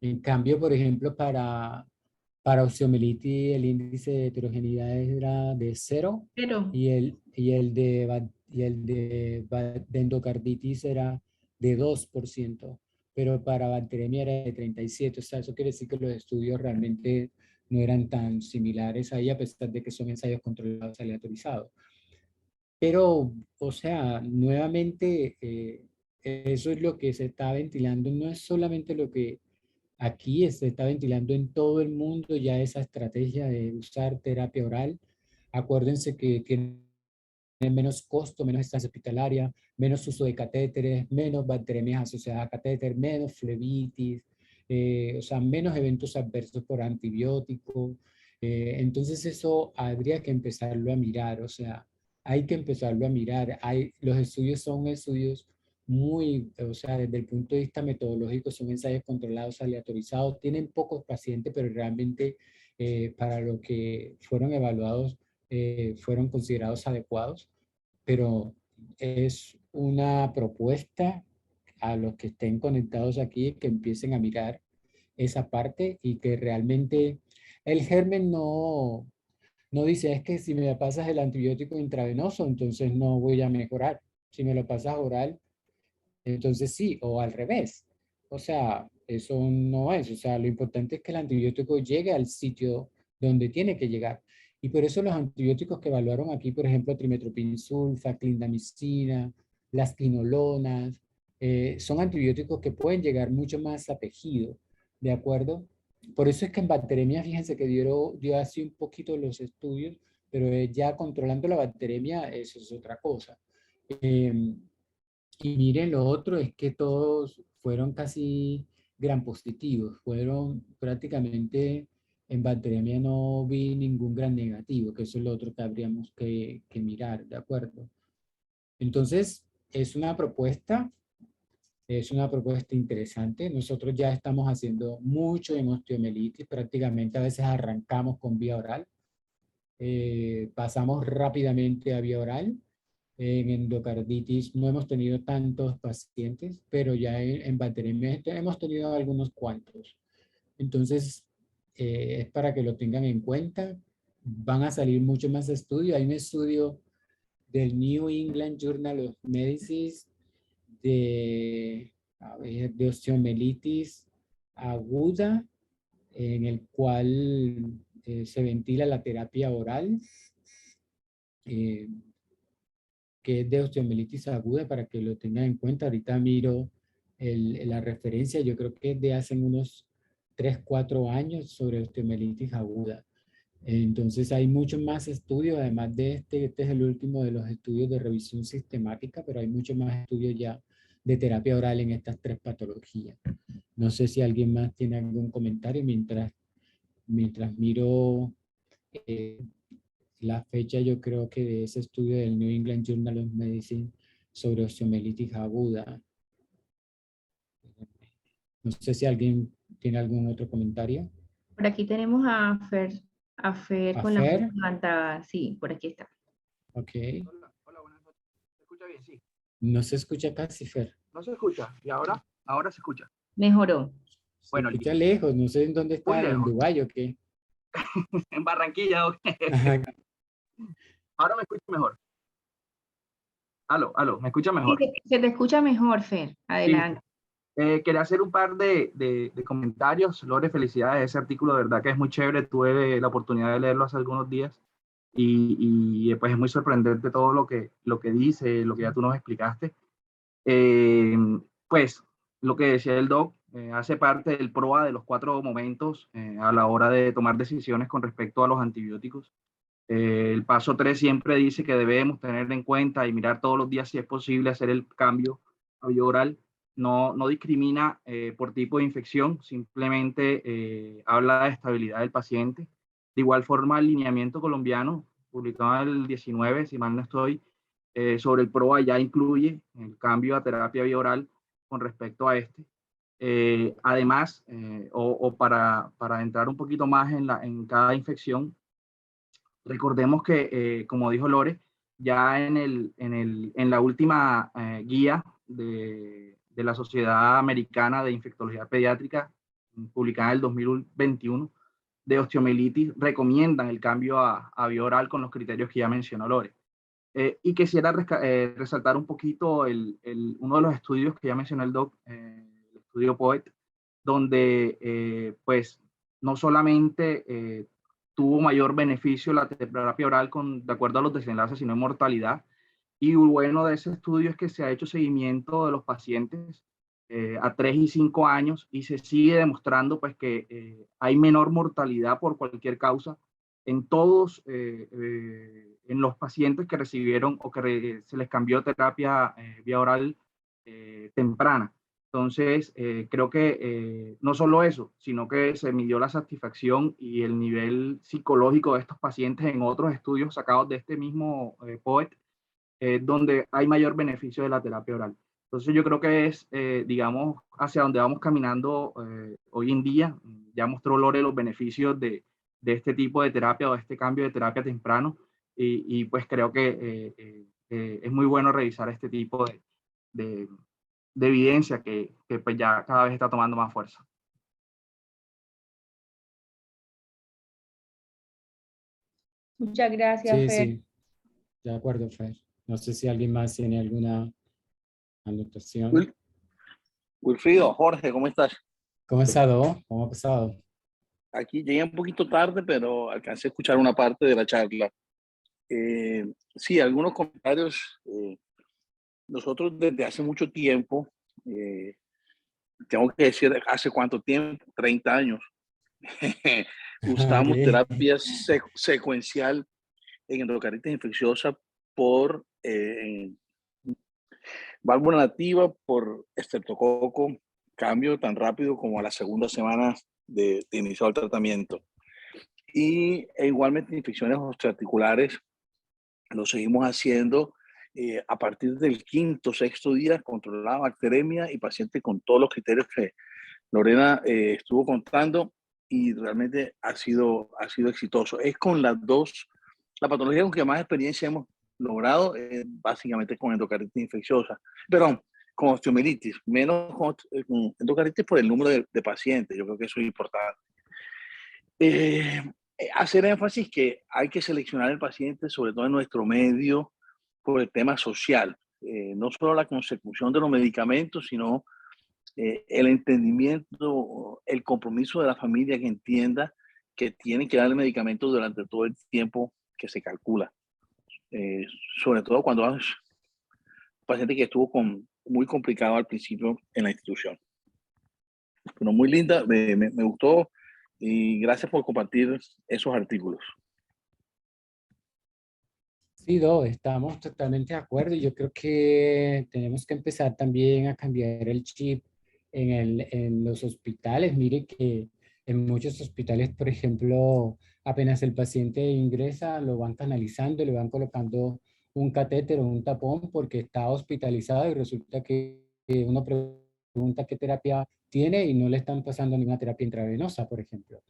En cambio, por ejemplo, para osteomielitis el índice de heterogeneidad era de 0 Pero, de endocarditis era de 2%, pero para bacteremia era de 37%. O sea, eso quiere decir que los estudios realmente no eran tan similares ahí, a pesar de que son ensayos controlados aleatorizados. Pero, o sea, nuevamente, eso es lo que se está ventilando, no es solamente lo que aquí se está ventilando en todo el mundo ya esa estrategia de usar terapia oral. Acuérdense que tiene menos costo, menos estancia hospitalaria, menos uso de catéteres, menos bacterias asociadas a catéter, menos flebitis, o sea, menos eventos adversos por antibióticos. Entonces eso habría que empezarlo a mirar, o sea, hay que empezarlo a mirar. Los estudios son estudios muy, o sea, desde el punto de vista metodológico, son ensayos controlados, aleatorizados, tienen pocos pacientes, pero realmente para lo que fueron evaluados, fueron considerados adecuados, pero es una propuesta a los que estén conectados aquí que empiecen a mirar esa parte y que realmente el germen no dice es que si me pasas el antibiótico intravenoso, entonces no voy a mejorar. Si me lo pasas oral, entonces sí, o al revés. O sea, eso no es. O sea, lo importante es que el antibiótico llegue al sitio donde tiene que llegar. Y por eso los antibióticos que evaluaron aquí, por ejemplo, trimetoprim sulfa, clindamicina, las quinolonas, son antibióticos que pueden llegar mucho más a tejido, ¿de acuerdo? Por eso es que en bacteremia, fíjense que dio así un poquito los estudios, pero ya controlando la bacteremia, eso es otra cosa. Y miren, lo otro es que todos fueron casi gran positivos, fueron prácticamente en bacteremia no vi ningún gran negativo, que eso es lo otro que habríamos que mirar, ¿de acuerdo? Entonces, es una propuesta interesante. Nosotros ya estamos haciendo mucho en osteomielitis, prácticamente a veces arrancamos con vía oral, pasamos rápidamente a vía oral. En endocarditis no hemos tenido tantos pacientes, pero ya en bacteremia hemos tenido algunos cuantos. Entonces, es para que lo tengan en cuenta. Van a salir mucho más estudios. Hay un estudio del New England Journal of Medicine de, de osteomielitis aguda, en el cual se ventila la terapia oral. Que es de osteomielitis aguda, para que lo tengan en cuenta. Ahorita miro la referencia, yo creo que es de hace unos 3, 4 años sobre osteomielitis aguda. Entonces hay muchos más estudios, además de este es el último de los estudios de revisión sistemática, pero hay muchos más estudios ya de terapia oral en estas 3 patologías. No sé si alguien más tiene algún comentario mientras miro eh, la fecha, yo creo que de ese estudio del New England Journal of Medicine sobre osteomielitis aguda. No sé si alguien tiene algún otro comentario. por aquí tenemos a Fer A con la mano Fer, levantada. Sí, por aquí está. ok. Hola, hola, buenas noches. ¿Se escucha bien? Sí. No se escucha casi, Fer. ¿No se escucha? ¿Y ahora? Ahora se escucha. Mejoró. Se Bueno, escucha listo. lejos, no sé en dónde Muy está, en lejos. Dubái o qué. En Barranquilla. Ajá. Ahora me escucha mejor. Aló, aló, me escucha Sí, mejor. se te escucha mejor, Fer. Listo. Adelante. Quería hacer un par de comentarios. Lore, felicidades. Ese artículo de verdad que es muy chévere. Tuve la oportunidad de leerlo hace algunos días Pues es muy sorprendente todo lo que dice, lo que ya tú nos explicaste. Eh, pues lo que decía el doc hace parte del PROA de los 4 momentos a la hora de tomar decisiones con respecto a los antibióticos. El paso 3 siempre dice que debemos tener en cuenta y mirar todos los días si es posible hacer el cambio a vía oral. No discrimina por tipo de infección, simplemente habla de estabilidad del paciente. De igual forma, el lineamiento colombiano, publicado en el 19, si mal no estoy, sobre el PROA ya incluye el cambio a terapia vía oral con respecto a este. Además, para entrar un poquito más en cada infección, recordemos que, como dijo Lore, ya en la última guía de la Sociedad Americana de Infectología Pediátrica, publicada en el 2021, de osteomielitis, recomiendan el cambio a vía oral con los criterios que ya mencionó Lore. Y quisiera resaltar un poquito uno de los estudios que ya mencionó el doc, el estudio POET, donde pues no solamente tuvo mayor beneficio la terapia oral de acuerdo a los desenlaces, sino en mortalidad. Y lo bueno de ese estudio es que se ha hecho seguimiento de los pacientes a 3 y 5 años y se sigue demostrando pues que hay menor mortalidad por cualquier causa en todos, en los pacientes que recibieron o que se les cambió terapia vía oral temprana. Entonces, creo que no solo eso, sino que se midió la satisfacción y el nivel psicológico de estos pacientes en otros estudios sacados de este mismo POET, donde hay mayor beneficio de la terapia oral. Entonces, yo creo que es, digamos, hacia donde vamos caminando hoy en día. Ya mostró Lore los beneficios de este tipo de terapia o de este cambio de terapia temprano, pues creo que es muy bueno revisar este tipo de, de evidencia que pues ya cada vez está tomando más fuerza. Muchas gracias, Sí, Fer. sí, de acuerdo, Fer. No sé si alguien más tiene alguna anotación. Wilfrido, Jorge, ¿cómo estás? ¿Cómo ha estado? ¿Cómo ha pasado? Aquí llegué un poquito tarde, pero alcancé a escuchar una parte de la charla. Sí, algunos comentarios. Nosotros desde hace mucho tiempo, tengo que decir, ¿hace cuánto tiempo? 30 años. Usamos Ok. terapia secuencial en endocardititis infecciosa por válvula nativa, por estreptococo, cambio tan rápido como a la segunda semana de iniciar el tratamiento. Y igualmente infecciones osteoarticulares lo seguimos haciendo a partir del quinto, sexto día, controlada bacteremia y paciente con todos los criterios que Lorena estuvo contando, y realmente ha sido exitoso. Es con las dos, la patología con que más experiencia hemos logrado, básicamente con endocarditis infecciosa, perdón, con osteomielitis, menos con endocarditis por el número de pacientes. Yo creo que eso es importante. Hacer énfasis que hay que seleccionar el paciente, sobre todo en nuestro medio, por el tema social. No solo la consecución de los medicamentos, sino el entendimiento, el compromiso de la familia que entienda que tienen que darle medicamentos durante todo el tiempo que se calcula. Sobre todo cuando es un paciente que estuvo muy complicado al principio en la institución. Pero muy linda, me gustó, y gracias por compartir esos artículos. Sí, Do, estamos totalmente de acuerdo y yo creo que tenemos que empezar también a cambiar el chip en los hospitales. Mire que en muchos hospitales, por ejemplo, apenas el paciente ingresa, lo van canalizando, le van colocando un catéter o un tapón porque está hospitalizado y resulta que uno pregunta qué terapia tiene y no le están pasando ninguna terapia intravenosa, por ejemplo.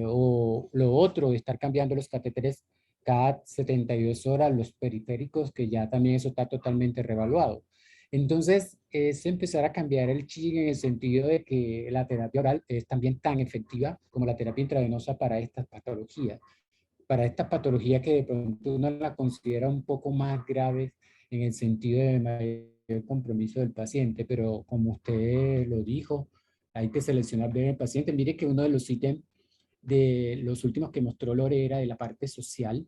O lo otro, estar cambiando los catéteres cada 72 horas, los periféricos, que ya también eso está totalmente revaluado. Entonces, es empezar a cambiar el chip en el sentido de que la terapia oral es también tan efectiva como la terapia intravenosa para estas patologías que de pronto uno la considera un poco más graves en el sentido de mayor compromiso del paciente, pero como usted lo dijo, hay que seleccionar bien el paciente. Mire que uno de los ítems de los últimos que mostró Lore era de la parte social,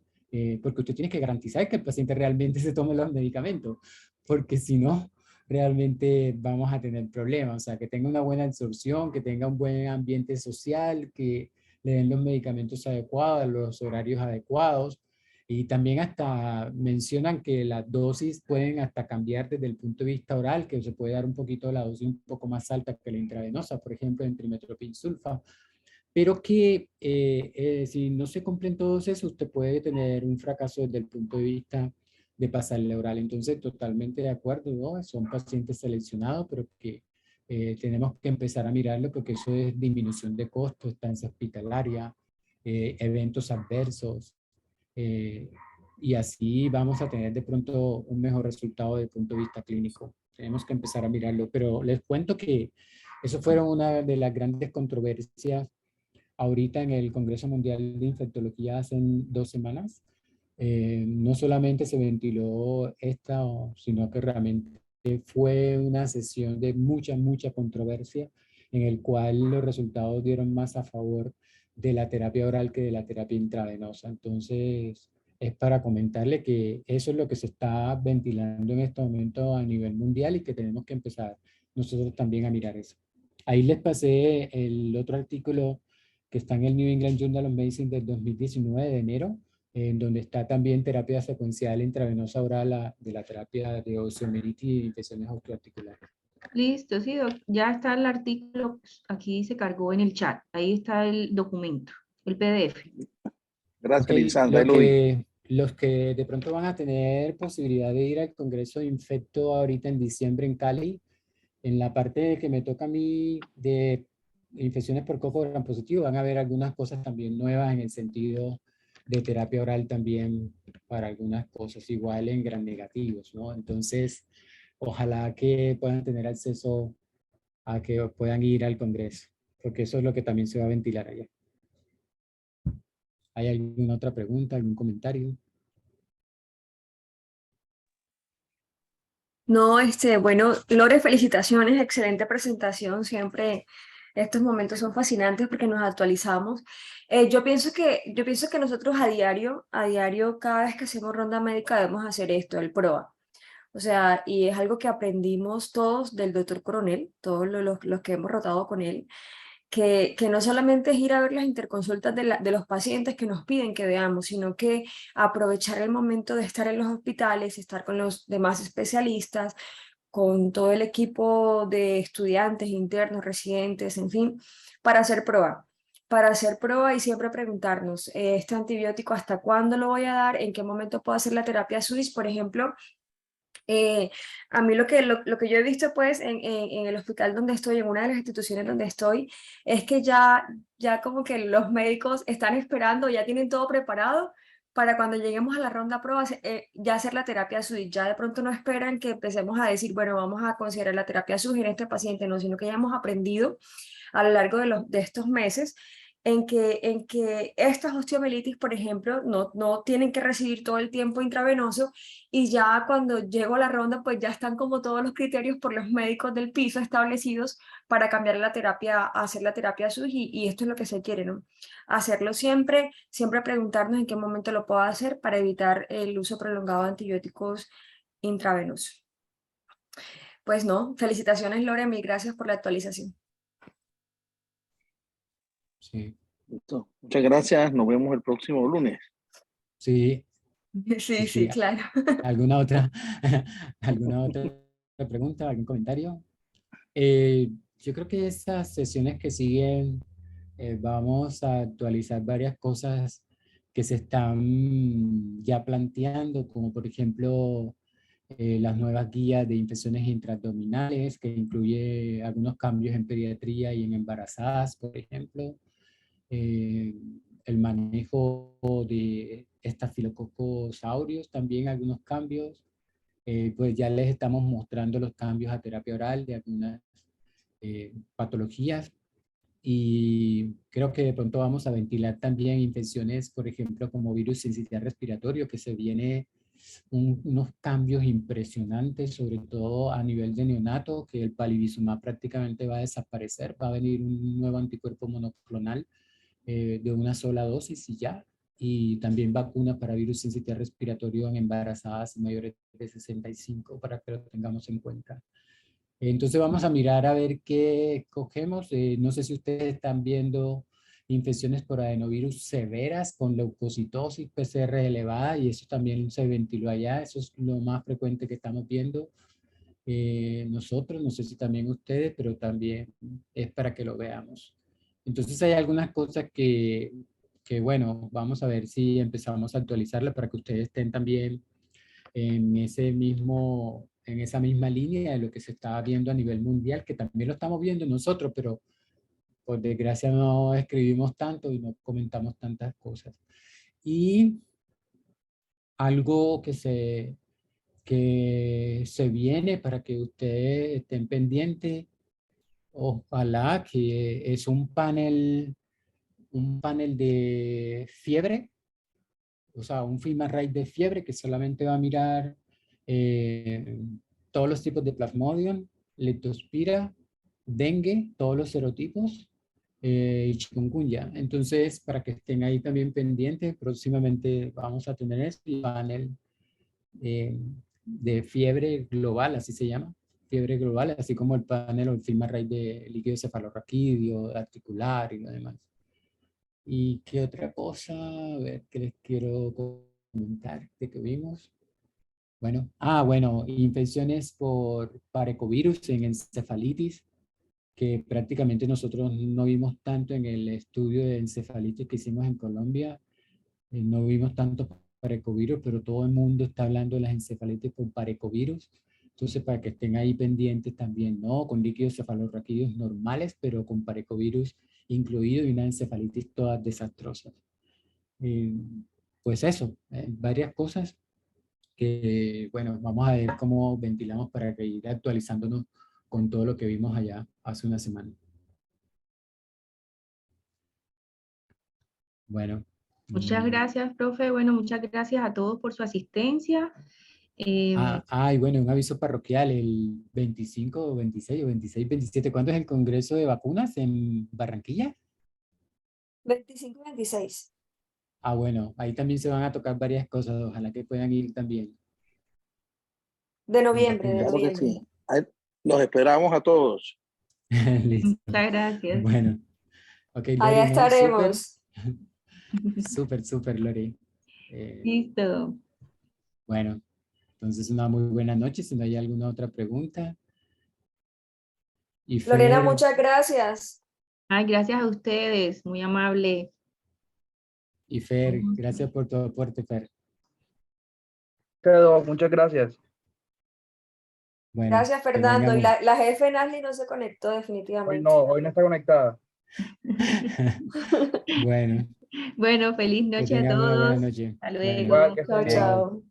porque usted tiene que garantizar que el paciente realmente se tome los medicamentos, porque si no, realmente vamos a tener problemas. O sea, que tenga una buena absorción, que tenga un buen ambiente social, que le den los medicamentos adecuados, los horarios adecuados. Y también hasta mencionan que las dosis pueden hasta cambiar desde el punto de vista oral, que se puede dar un poquito la dosis un poco más alta que la intravenosa, por ejemplo, en trimethoprim sulfa, pero que si no se cumplen todos esos, usted puede tener un fracaso desde el punto de vista de pasarle oral. Entonces, totalmente de acuerdo, ¿no? Son pacientes seleccionados, pero que tenemos que empezar a mirarlo porque eso es disminución de costos, estancia hospitalaria, eventos adversos, eh, y así vamos a tener de pronto un mejor resultado desde el punto de vista clínico. Tenemos que empezar a mirarlo, pero les cuento que eso fueron una de las grandes controversias ahorita en el Congreso Mundial de Infectología hace 2 semanas. No solamente se ventiló esta, sino que realmente fue una sesión de mucha controversia en el cual los resultados dieron más a favor de la terapia oral que de la terapia intravenosa. Entonces, es para comentarle que eso es lo que se está ventilando en este momento a nivel mundial y que tenemos que empezar nosotros también a mirar eso. Ahí les pasé el otro artículo que está en el New England Journal of Medicine del 2019 de enero, en donde está también terapia secuencial intravenosa oral de la terapia de osteomielitis y infecciones osteoarticulares. Listo, sí, ya está el artículo, aquí se cargó en el chat, ahí está el documento, el PDF. Gracias, Okay, Lisandra. Luis. los que de pronto van a tener posibilidad de ir al Congreso de Infecto ahorita en diciembre en Cali, en la parte que me toca a mí de infecciones por coco gram positivo, van a ver algunas cosas también nuevas en el sentido de terapia oral también para algunas cosas, igual en gram negativos, ¿no? Entonces, ojalá que puedan tener acceso a que puedan ir al Congreso, porque eso es lo que también se va a ventilar allá. ¿Hay alguna otra pregunta, algún comentario? No, bueno, Lore, felicitaciones, excelente presentación, siempre estos momentos son fascinantes porque nos actualizamos. Yo pienso que nosotros a diario, cada vez que hacemos ronda médica debemos hacer esto, el PROA. O sea, y es algo que aprendimos todos del doctor Coronel, todos los que hemos rotado con él, que no solamente es ir a ver las interconsultas de los pacientes que nos piden que veamos, sino que aprovechar el momento de estar en los hospitales, estar con los demás especialistas, con todo el equipo de estudiantes, internos, residentes, en fin, para hacer prueba. Para hacer prueba y siempre preguntarnos, ¿este antibiótico hasta cuándo lo voy a dar? ¿En qué momento puedo hacer la terapia SWIS? Por ejemplo, a mí lo que yo he visto pues en el hospital donde estoy, en una de las instituciones donde estoy, es que ya como que los médicos están esperando, ya tienen todo preparado para cuando lleguemos a la ronda prueba ya hacer la terapia SWITch. Ya de pronto no esperan que empecemos a decir, bueno, vamos a considerar la terapia SWITch en este paciente, no, sino que ya hemos aprendido a lo largo de estos meses en que estas osteomielitis, por ejemplo, no tienen que recibir todo el tiempo intravenoso y ya cuando llego a la ronda, pues ya están como todos los criterios por los médicos del piso establecidos para cambiar la terapia, a hacer la terapia SUS y esto es lo que se quiere, ¿no? Hacerlo siempre, siempre preguntarnos en qué momento lo puedo hacer para evitar el uso prolongado de antibióticos intravenosos. Pues no, felicitaciones Lore, mil gracias por la actualización. Sí. Listo. Muchas gracias. Nos vemos el próximo lunes. Sí. Sí, claro. ¿Alguna otra, alguna otra pregunta, algún comentario? Yo creo que estas sesiones que siguen vamos a actualizar varias cosas que se están ya planteando, como por ejemplo las nuevas guías de infecciones intraabdominales, que incluye algunos cambios en pediatría y en embarazadas, por ejemplo. El manejo de estafilococos aureus, también algunos cambios. Pues ya les estamos mostrando los cambios a terapia oral de algunas patologías y creo que de pronto vamos a ventilar también infecciones, por ejemplo, como virus sincicial respiratorio, que se viene unos cambios impresionantes, sobre todo a nivel de neonato, que el palivizumab prácticamente va a desaparecer, va a venir un nuevo anticuerpo monoclonal de una sola dosis y ya. y también vacunas para virus sincitial respiratorio en embarazadas y mayores de 65 para que lo tengamos en cuenta. Entonces vamos a mirar a ver qué cogemos. No sé si ustedes están viendo infecciones por adenovirus severas con leucocitosis PCR elevada y eso también se ventiló allá. Eso es lo más frecuente que estamos viendo nosotros. No sé si también ustedes, pero también es para que lo veamos. Entonces hay algunas cosas que bueno, vamos a ver si empezamos a actualizarlas para que ustedes estén también en esa misma línea de lo que se está viendo a nivel mundial, que también lo estamos viendo nosotros, pero por desgracia no escribimos tanto y no comentamos tantas cosas. Y algo que se viene para que ustedes estén pendientes, ojalá, que es un panel de fiebre, o sea, un FEMA Rate de fiebre que solamente va a mirar todos los tipos de Plasmodium, leptospira, dengue, todos los serotipos y chikungunya. Entonces, para que estén ahí también pendientes, próximamente vamos a tener este panel de fiebre global, así se llama, fiebre global, así como el panel o el FEMA Rate de líquido cefalorraquídeo, articular y lo demás. ¿Y qué otra cosa? A ver, ¿qué les quiero comentar de que vimos? Bueno, bueno, infecciones por parecovirus en encefalitis, que prácticamente nosotros no vimos tanto en el estudio de encefalitis que hicimos en Colombia. No vimos tanto parecovirus, pero todo el mundo está hablando de las encefalitis por parecovirus. Entonces, para que estén ahí pendientes también, ¿no? Con líquidos cefalorraquídeos normales, pero con parecovirus incluido y una encefalitis todas desastrosas. Pues eso, varias cosas que, bueno, vamos a ver cómo ventilamos para que ir actualizándonos con todo lo que vimos allá hace una semana. Bueno. Muchas gracias, profe. Bueno, muchas gracias a todos por su asistencia. Y bueno, un aviso parroquial, el 25, 26 o 26, 27, ¿cuándo es el Congreso de Vacunas en Barranquilla? 25 y 26. Bueno, ahí también se van a tocar varias cosas, ojalá que puedan ir también. De noviembre, de Claro que noviembre. sí. Los esperamos a todos. Listo. Muchas gracias. Bueno, ok, Lori, Allá ¿no? estaremos. Súper, Lori. Listo. Bueno, entonces una muy buena noche, si no hay alguna otra pregunta. Y Lorena, Fer, muchas gracias. Ay, gracias a ustedes, muy amable. Gracias por tu aporte, Fer. Quedó, muchas gracias. Bueno, Gracias, que Fernando. Y tengamos- la jefe Nasli no se conectó definitivamente. Hoy no está conectada. Bueno, Bueno, feliz que noche a tengan una buena todos. noche. Hasta Bueno, luego. Igual que Chao, estén bien. chao. chao.